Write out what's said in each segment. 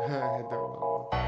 I hit the wrong one.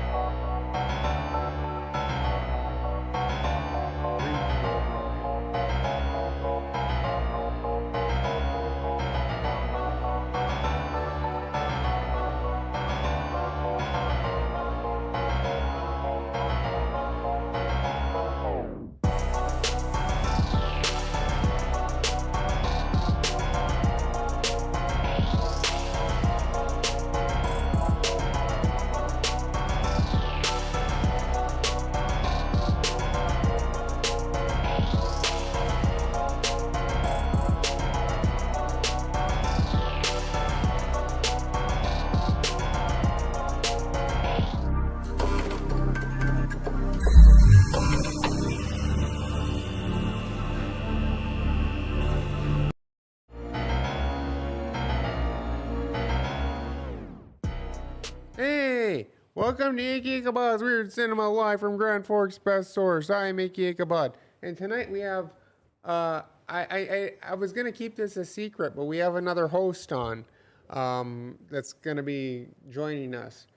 Hey, welcome to Icky Ichabod's Weird Cinema live from Grand Forks Best Source. I am Icky Ichabod, and tonight we have. I was gonna keep this a secret, but we have another host on, that's gonna be joining us.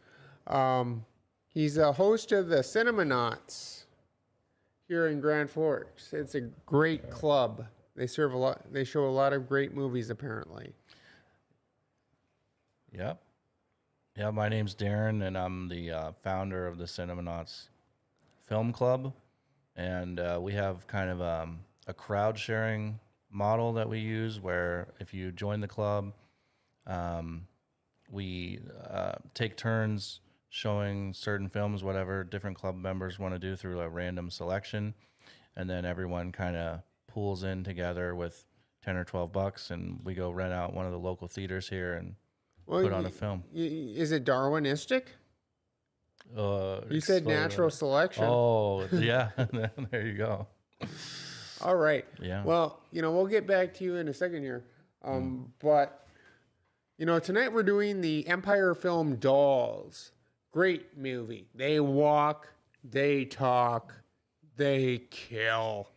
He's a host of the Cinemanauts here in Grand Forks. It's a great club. They serve a lot. They show a lot of great movies, apparently. Yep. Yeah, my name's Darren, and I'm the founder of the Cinemanauts Film Club. And we have kind of a crowd sharing model that we use where if you join the club, we take turns showing certain films, whatever different club members want to do through a random selection. And then everyone kind of pools in together with 10 or 12 bucks, and we go rent out one of the local theaters here and put on a film. Is it Darwinistic? You said Explain natural that. selection. Oh, yeah. There you go. All right. Yeah. Well, we'll get back to you in a second here. But, tonight we're doing the Empire film Dolls. Great movie. They walk, they talk, they kill.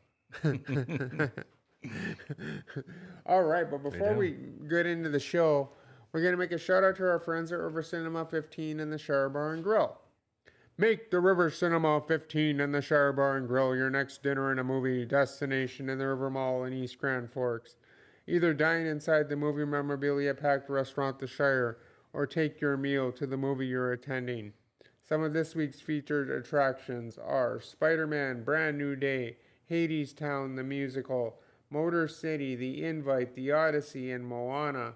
All right. But before we get into the show, we're going to make a shout out to our friends at River Cinema 15 and the Shire Bar and Grill. Make the River Cinema 15 and the Shire Bar and Grill your next dinner and a movie destination in the River Mall in East Grand Forks. Either dine inside the movie memorabilia packed restaurant The Shire or take your meal to the movie you're attending. Some of this week's featured attractions are Spider-Man Brand New Day, Hades Town the Musical, Motor City, The Invite, The Odyssey, and Moana.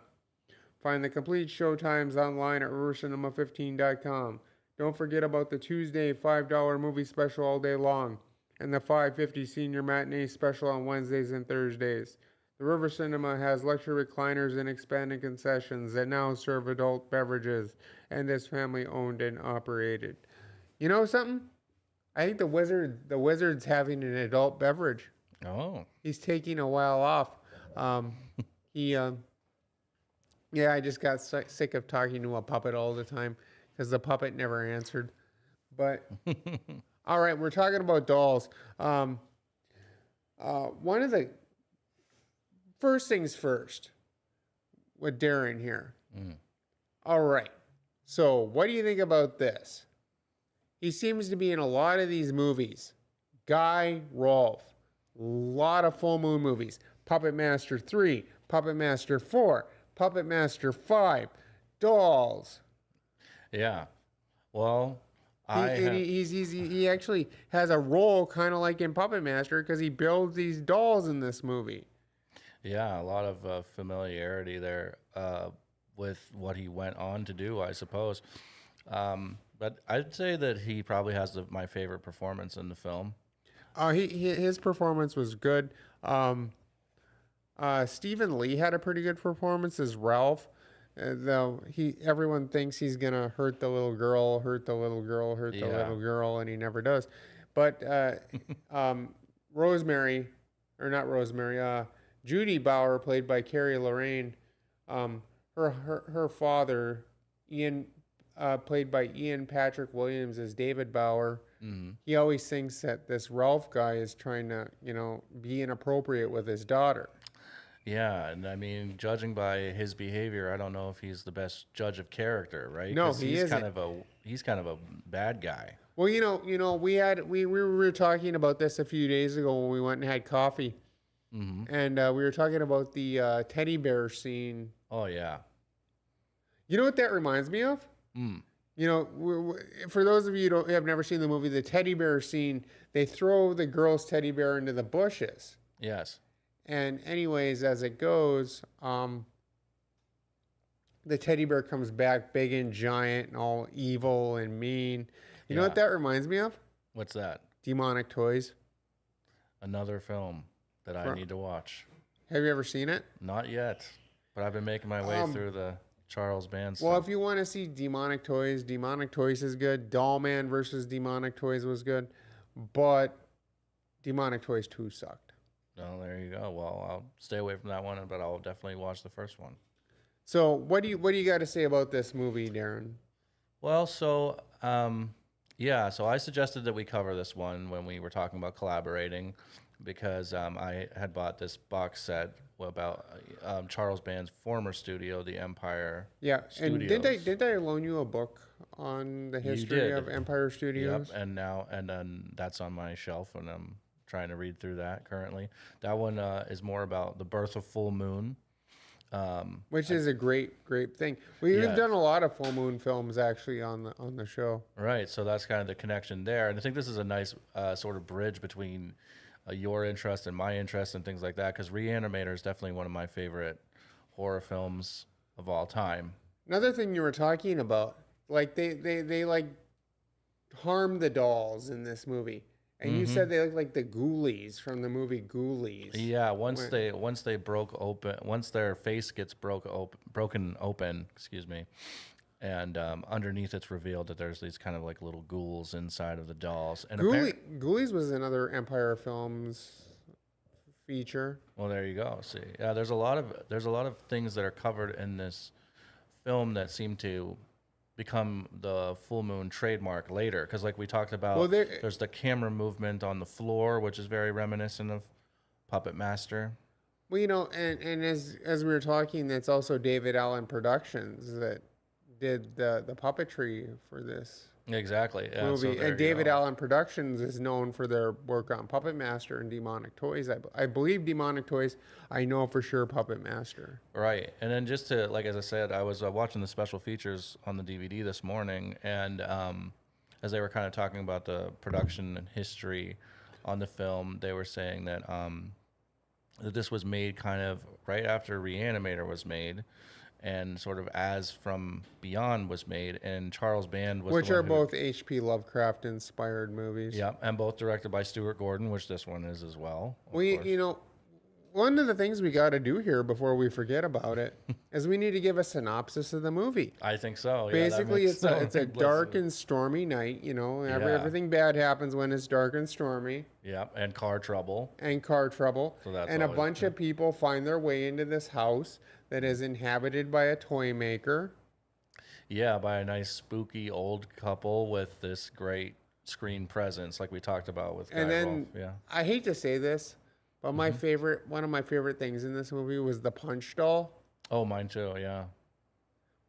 Find the complete showtimes online at rivercinema15.com. Don't forget about the Tuesday $5 movie special all day long and the $5.50 senior matinee special on Wednesdays and Thursdays. The River Cinema has luxury recliners and expanded concessions that now serve adult beverages and is family owned and operated. You know something? I think the Wizard's having an adult beverage. Oh. He's taking a while off. Yeah, I just got sick of talking to a puppet all the time because the puppet never answered. But, all right, we're talking about dolls. One of the first things first with Darren here. All right, so what do you think about this? He seems to be in a lot of these movies. Guy Rolfe, a lot of full moon movies. Puppet Master 3, Puppet Master 4, Puppet Master 5, Dolls. Yeah. Well, he actually has a role kind of like in Puppet Master because he builds these dolls in this movie. Yeah, a lot of familiarity there with what he went on to do, I suppose. But I'd say that he probably has my favorite performance in the film. His performance was good. Stephen Lee had a pretty good performance as Ralph, though everyone thinks he's gonna hurt the little girl, and he never does. But Judy Bauer, played by Carrie Lorraine, her father, Ian, played by Ian Patrick Williams, as David Bauer. Mm-hmm. He always thinks that this Ralph guy is trying to, be inappropriate with his daughter. Yeah, and I mean, judging by his behavior, I don't know if he's the best judge of character, right? No, 'Cause he he's isn't. he's kind of a bad guy. Well, we were talking about this a few days ago when we went and had coffee, Hmm. and we were talking about the teddy bear scene. Oh yeah. You know what that reminds me of? Mm. For those of you who have never seen the movie, the teddy bear scene, they throw the girl's teddy bear into the bushes. Yes. And anyways, as it goes, the teddy bear comes back big and giant and all evil and mean. You know Yeah. what that reminds me of? What's that? Demonic Toys. Another film that I need to watch. Have you ever seen it? Not yet, but I've been making my way through the Charles Band stuff. Well, if you want to see Demonic Toys is good. Doll Man versus Demonic Toys was good. But Demonic Toys 2 sucked. Oh, there you go. Well, I'll stay away from that one, but I'll definitely watch the first one. So what do you got to say about this movie, Darren? Well, so yeah, so I suggested that we cover this one when we were talking about collaborating, because I had bought this box set about Charles Band's former studio, the Empire. Yeah, Studios. and did I loan you a book on the history did. of Empire Studios? Yep, and then that's on my shelf, and I'm trying to read through that currently. That one is more about the birth of Full Moon. Which is a great thing. We've Yeah. done a lot of full moon films actually on the show. Right, so that's kind of the connection there, and I think this is a nice sort of bridge between your interest and my interest and things like that. Because Reanimator is definitely one of my favorite horror films of all time. Another thing you were talking about, like they like harm the dolls in this movie, and you said they look like the ghoulies from the movie Ghoulies. Yeah, once they broke open, once their face gets broken open, excuse me, and underneath it's revealed that there's these kind of like little ghouls inside of the dolls. And Ghoulies was another Empire Films feature. well, there you go. See, yeah, there's a lot of things that are covered in this film that seem to become the Full Moon trademark later, because like we talked about, Well, there's the camera movement on the floor, which is very reminiscent of Puppet Master. Well, and as we were talking, that's also David Allen Productions that did the puppetry for this Exactly. Yeah, so movie. there And you David go. Allen Productions is known for their work on Puppet Master and Demonic Toys. I believe Demonic Toys. I know for sure Puppet Master. Right. And then just to, like, as I said, I was watching the special features on the DVD this morning, and as they were kind of talking about the production and history on the film, they were saying that that this was made kind of right after Reanimator was made, and sort of as From Beyond was made, and Charles Band was Which the are one who, both H.P. Lovecraft inspired movies. yeah, and both directed by Stuart Gordon, which this one is as well. Of course. One of the things we got to do here before we forget about it is we need to give a synopsis of the movie. I think so. Yeah, that Basically, makes it's a sense. dark and stormy night. Everything bad happens when it's dark and stormy, Yeah, and car trouble. and car trouble. So that's And a always bunch of people find their way into this house that is inhabited by a toy maker. Yeah, by a nice spooky old couple with this great screen presence, like we talked about with Guy And then Rolfe. Yeah. I hate to say this, but one of my favorite things in this movie was the punch doll. Oh, mine too. Yeah.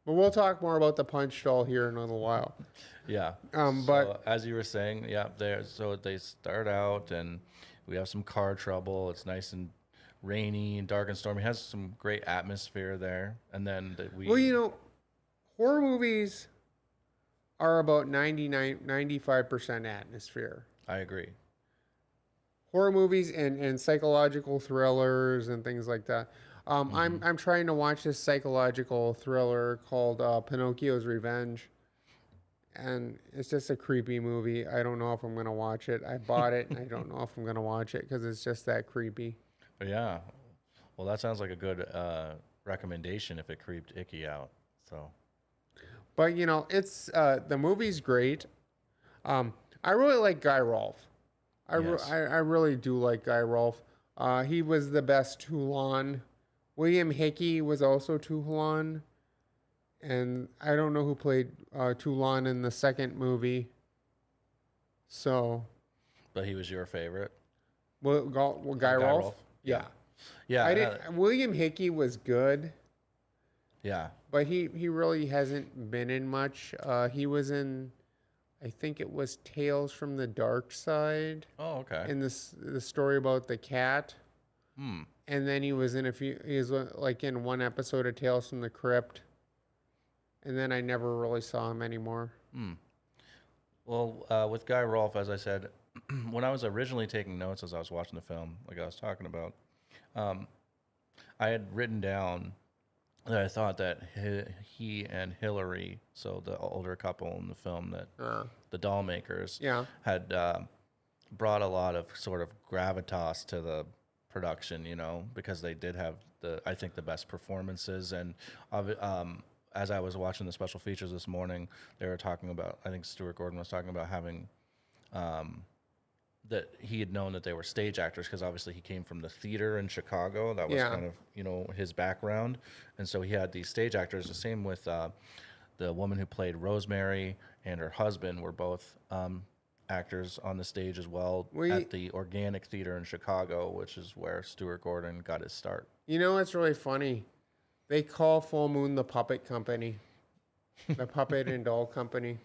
But we'll talk more about the punch doll here in a little while. Yeah. But So, as you were saying, yeah, so they start out and we have some car trouble. It's nice and rainy and dark and stormy. It has some great atmosphere there. And then horror movies are about 95% atmosphere. I agree. Horror movies and psychological thrillers and things like that. I'm trying to watch this psychological thriller called Pinocchio's Revenge, and it's just a creepy movie. I don't know if I'm gonna watch it. I bought it, and I don't know if I'm gonna watch it because it's just that creepy. But yeah. Well, that sounds like a good recommendation if it creeped Icky out. So. But it's the movie's great. I really like Guy Rolfe. Yes. I really do like Guy Rolfe. He was the best Toulon. William Hickey was also Toulon. And I don't know who played Toulon in the second movie. So. But he was your favorite? Guy Rolfe? Yeah. Yeah, I didn't. William Hickey was good, yeah. but he really hasn't been in much. He was in, I think it was Tales from the Dark Side, Oh, okay. in the story about the cat. Hmm. And then he was in a few. He was like in one episode of Tales from the Crypt, and then I never really saw him anymore. Hmm. Well, with Guy Rolfe, as I said, when I was originally taking notes as I was watching the film, like I was talking about, um, I had written down that I thought that he and Hillary, so the older couple in the film, that the doll makers, Yeah. had brought a lot of sort of gravitas to the production, because they did have I think the best performances. And as I was watching the special features this morning, they were talking about, I think Stuart Gordon was talking about having, that he had known that they were stage actors because obviously he came from the theater in Chicago. That was kind of, his background. And so he had these stage actors. The same with the woman who played Rosemary and her husband were both actors on the stage as well at the Organic Theater in Chicago, which is where Stuart Gordon got his start. You know what's really funny? They call Full Moon the puppet company, the puppet and doll company.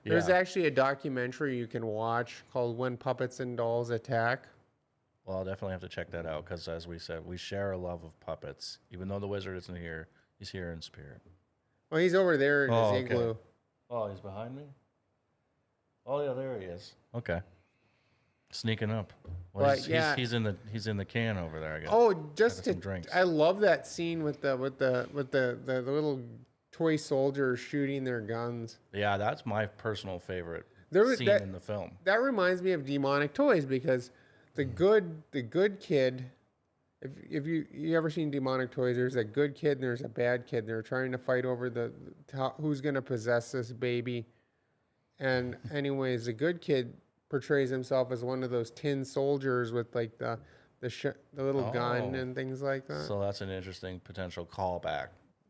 There's actually a documentary you can watch called When Puppets and Dolls Attack. Well, I'll definitely have to check that out because, as we said, we share a love of puppets. Even though the wizard isn't here, he's here in spirit. Well, he's over there in his igloo. Oh, he's behind me? Oh, yeah, there he is. Okay. Sneaking up. Well, he's in the can over there, I guess. Oh, I love that scene with the little toy soldiers shooting their guns. Yeah, that's my personal favorite scene in the film. That reminds me of Demonic Toys because the good kid. If you ever seen Demonic Toys, there's a good kid and there's a bad kid. They're trying to fight over who's gonna possess this baby. And anyways, the good kid portrays himself as one of those tin soldiers with like the little gun and things like that. So that's an interesting potential callback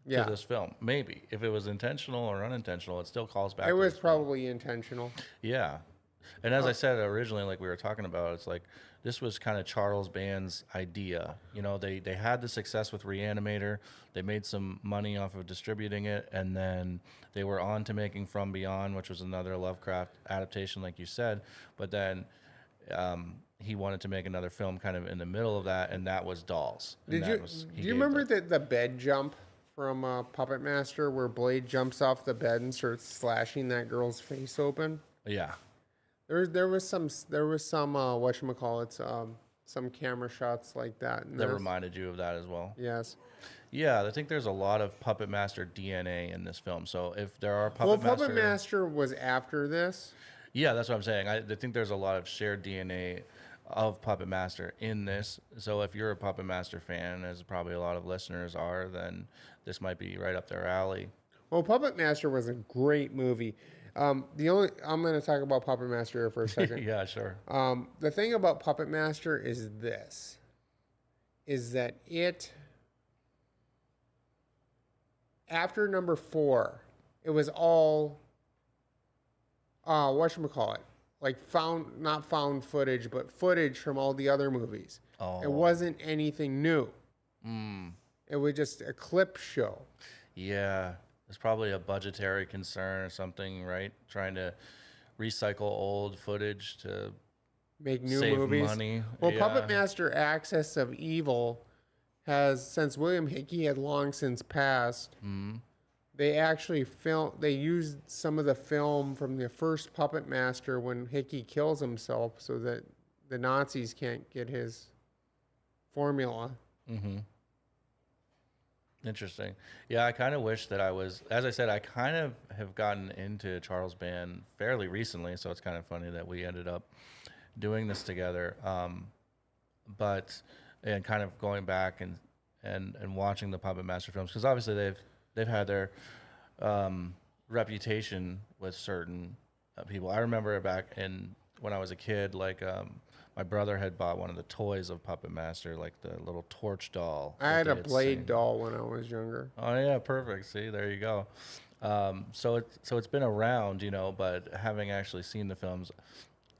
to this film. Maybe if it was intentional or unintentional, it still calls back. It was probably intentional. Yeah, and as I said originally, like we were talking about, it's like this was kind of Charles Band's idea. They had the success with Reanimator. They made some money off of distributing it, and then they were on to making From Beyond, which was another Lovecraft adaptation, like you said. But then he wanted to make another film kind of in the middle of that, and that was Dolls. Do you remember the bed jump from Puppet Master where Blade jumps off the bed and starts slashing that girl's face open? Yeah. There was some whatchamacallit, some camera shots like that. That reminded you of that as well? Yes. Yeah, I think there's a lot of Puppet Master DNA in this film. So if there are Puppet Master was after this. Yeah, that's what I'm saying. I think there's a lot of shared DNA of Puppet Master in this. So if you're a Puppet Master fan, as probably a lot of listeners are, then this might be right up their alley. Well, Puppet Master was a great movie. I'm going to talk about Puppet Master here for a second. Yeah, sure. The thing about Puppet Master is that it, after number 4, it was all, whatchamacallit, like not found footage, but footage from all the other movies. Oh. It wasn't anything new. It was just a clip show. Yeah. It's probably a budgetary concern or something, right? Trying to recycle old footage to make new save movies. Money. Well, Puppet Master Axis of Evil has, since William Hickey had long since passed, they actually they used some of the film from the first Puppet Master when Hickey kills himself so that the Nazis can't get his formula. Mm-hmm. Interesting. Yeah, I kind of wish that I was, as I said, I kind of have gotten into Charles Band fairly recently, so it's kind of funny that we ended up doing this together. And kind of going back and watching the Puppet Master films, because obviously they've had their reputation with certain people. I remember back when I was a kid, like my brother had bought one of the toys of Puppet Master, like the little torch doll. I had a Blade doll when I was younger. Oh yeah, perfect. See, there you go. So it's been around, but having actually seen the films,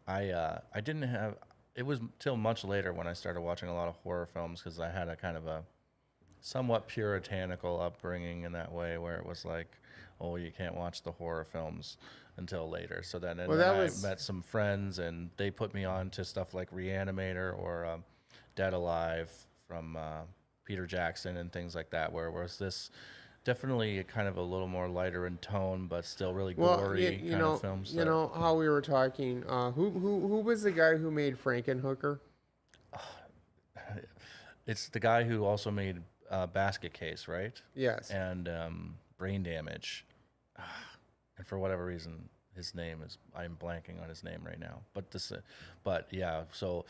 I didn't have. it was till much later when I started watching a lot of horror films because I had a kind of a somewhat puritanical upbringing in that way, where it was like, oh, you can't watch the horror films until later. So then, and Well, then that I was met some friends, and they put me on to stuff like Reanimator or Dead Alive from Peter Jackson and things like that, where was this definitely kind of a little more lighter in tone, but still really gory kind of films. You know how we were talking. Who was the guy who made Frankenhooker? It's the guy who also made Basket Case, right? Yes. And Brain Damage. And for whatever reason, his name is, I'm blanking on his name right now. But yeah. So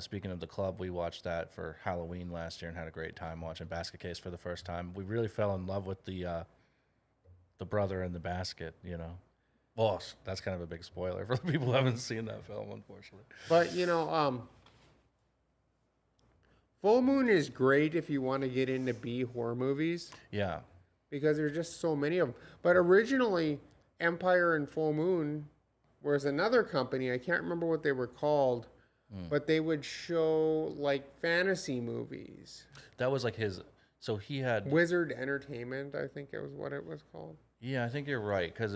speaking of the club, we watched that for Halloween last year and had a great time watching Basket Case for the first time. We really fell in love with the brother in the basket. You know. Well, that's kind of a big spoiler for the people who haven't seen that film, unfortunately. But Full Moon is great if you want to get into B horror movies. Yeah. Because there's just so many of them. But originally, Empire and Full Moon was another company. I can't remember what they were called, but they would show like fantasy movies. That was like his. So he had Wizard Entertainment, I think it was what it was called. Yeah, I think you're right because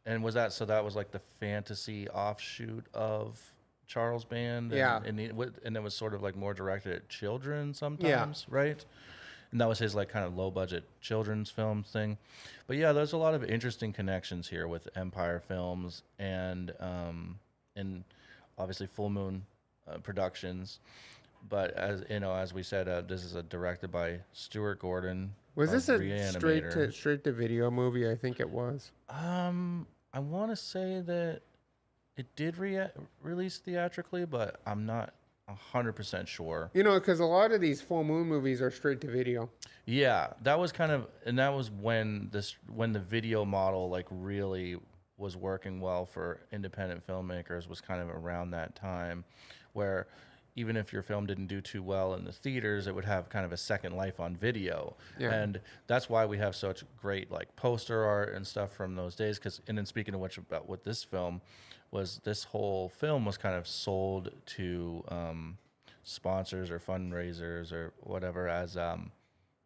and was that so that was like the fantasy offshoot of Charles Band. Yeah. And it was sort of like more directed at children sometimes, right? And that was his like kind of low budget children's film thing. But yeah, there's a lot of interesting connections here with Empire Films and obviously Full Moon Productions. But as we said, this is directed by Stuart Gordon. Was this a Reanimator. straight to video movie? I think it was. I want to say that it did release theatrically, but I'm not 100% sure. Because a lot of these Full Moon movies are straight to video. Yeah, that was that was when the video model like really was working well for independent filmmakers, was kind of around that time, where even if your film didn't do too well in the theaters, it would have kind of a second life on video. Yeah. And that's why we have such great like poster art and stuff from those days. And then speaking of which, about what this film was, this whole film was kind of sold to sponsors or fundraisers or whatever as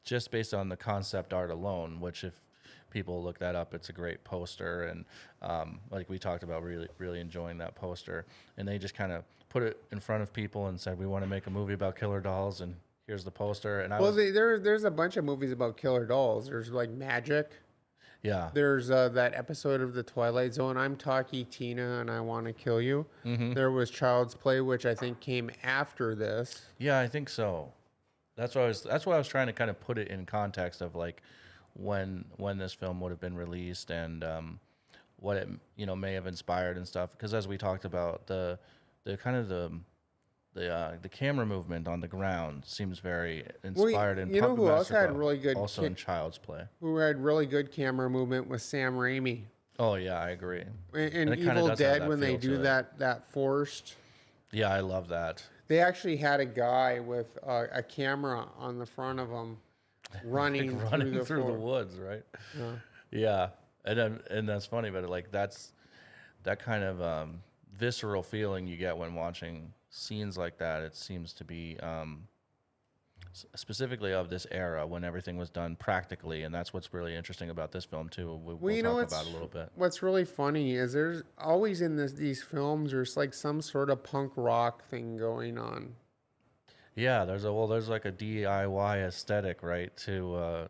just based on the concept art alone, which if people look that up, it's a great poster. And like we talked about, really, really enjoying that poster. And they just kind of put it in front of people and said, we want to make a movie about killer dolls, and here's the poster. And there's a bunch of movies about killer dolls. There's like Magic. Yeah. There's that episode of The Twilight Zone, I'm Talkie Tina and I Want to Kill You. Mm-hmm. There was Child's Play, which I think came after this. Yeah, I think so. That's why I was trying to kind of put it in context of like when this film would have been released and what it may have inspired and stuff. Because as we talked about, the kind of the camera movement on the ground seems very inspired in Puppet who else Master, had really good also in Child's Play. Who had really good camera movement was Sam Raimi. Oh yeah, I agree. And Evil Dead, when they do that forced. Yeah, I love that. They actually had a guy with a camera on the front of him running through the woods, right? Yeah. And that's funny, but like that kind of visceral feeling you get when watching scenes like that. It seems to be specifically of this era when everything was done practically, and that's what's really interesting about this film too. We'll talk about a little bit. What's really funny is there's always in these films there's like some sort of punk rock thing going on. Yeah, there's like a DIY aesthetic, right, to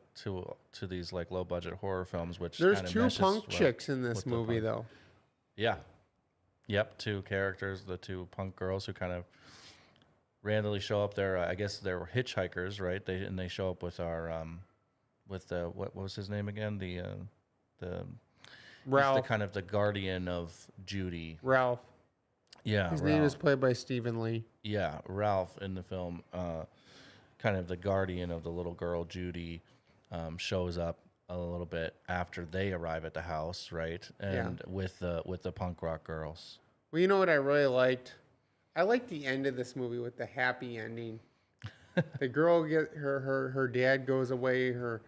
these like low budget horror films, which there's two punk chicks in this movie though. Yeah. Yep, two characters, the two punk girls who kind of randomly show up there. I guess they were hitchhikers, right? They show up with our what was his name again? The Ralph, the kind of the guardian of Judy. Ralph. Yeah, his name is played by Stephen Lee. Yeah, Ralph in the film, kind of the guardian of the little girl Judy, shows up a little bit after they arrive at the house, right? And with the punk rock girls. Well, you know what I really liked? I liked the end of this movie with the happy ending. The girl her dad goes away, her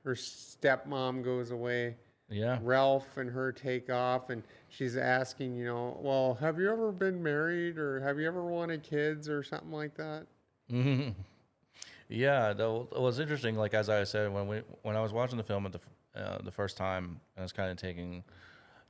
stepmom goes away, Yeah. Ralph and her take off, and she's asking, well, have you ever been married or have you ever wanted kids or something like that? Hmm. Yeah, though it was interesting. Like as I said, when I was watching the film at the first time, I was kind of taking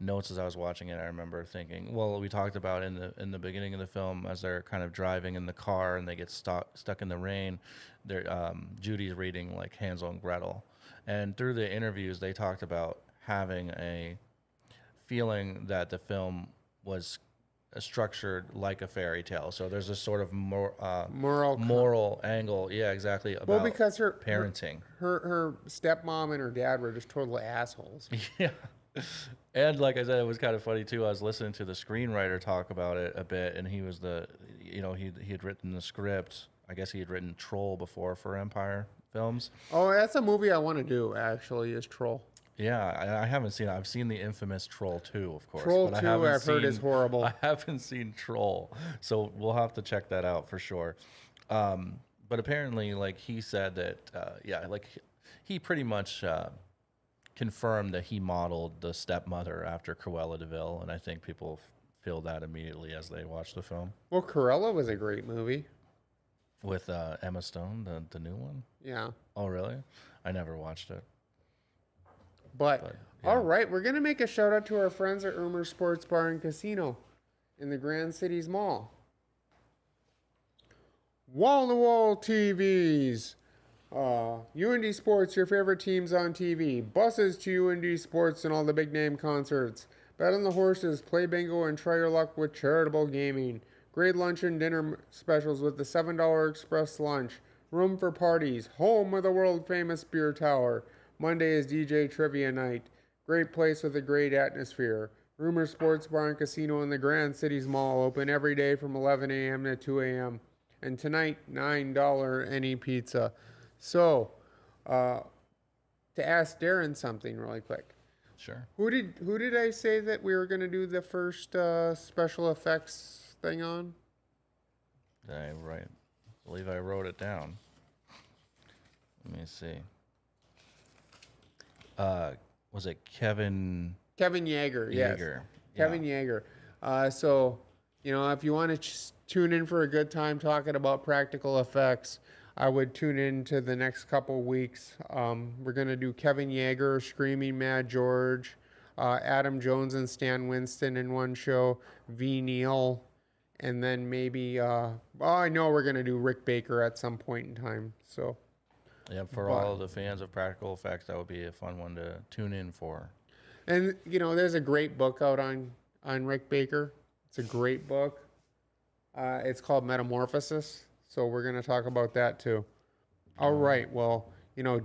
notes as I was watching it. I remember thinking, well, we talked about in the beginning of the film as they're kind of driving in the car and they get stuck in the rain. They're Judy's reading like Hansel and Gretel, and through the interviews they talked about having a feeling that the film was structured like a fairy tale. So there's this sort of moral angle. Yeah, exactly. Well, About because parenting. her stepmom and her dad were just total assholes. Yeah. And like I said, it was kind of funny too. I was listening to the screenwriter talk about it a bit, and he was he had written the script. I guess he had written Troll before for Empire Films. Oh, that's a movie I want to do. Actually, is Troll. Yeah, I haven't seen it. I've seen the infamous Troll 2, of course. Troll but 2, I've heard is horrible. I haven't seen Troll, so we'll have to check that out for sure. But apparently, like he said that, like he pretty much confirmed that he modeled the stepmother after Cruella de Vil, and I think people feel that immediately as they watch the film. Well, Cruella was a great movie. With Emma Stone, the new one? Yeah. Oh, really? I never watched it. But yeah. All right, we're going to make a shout out to our friends at Rumor Sports Bar and Casino in the Grand Cities Mall. Wall-to-wall TVs. UND Sports, your favorite teams on TV. Buses to UND Sports and all the big name concerts. Bet on the horses, play bingo, and try your luck with charitable gaming. Great lunch and dinner specials with the $7 express lunch. Room for parties. Home of the world-famous beer tower. Monday is DJ Trivia Night. Great place with a great atmosphere. Rumor Sports Bar and Casino in the Grand Cities Mall. Open every day from 11 a.m. to 2 a.m. And tonight, $9 any pizza. So, to ask Darren something really quick. Sure. Who did I say that we were going to do the first special effects thing on? I believe I wrote it down. Let me see. Was it Kevin? Kevin Yeager, yes. Yeager. Kevin Yeager. So, if you want to tune in for a good time talking about practical effects, I would tune in to the next couple weeks. We're going to do Kevin Yeager, Screaming Mad George, Adam Jones and Stan Winston in one show, V. Neal, and then maybe, I know we're going to do Rick Baker at some point in time. So. Yeah, for all of the fans of practical effects, that would be a fun one to tune in for. And, there's a great book out on Rick Baker. It's a great book. It's called Metamorphosis. So we're going to talk about that too. All right. Well,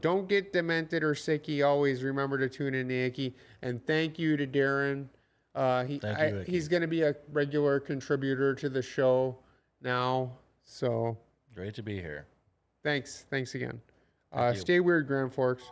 don't get demented or sicky. Always remember to tune in to Icky. And thank you to Darren. He's going to be a regular contributor to the show now. So great to be here. Thanks again. Stay weird, Grand Forks.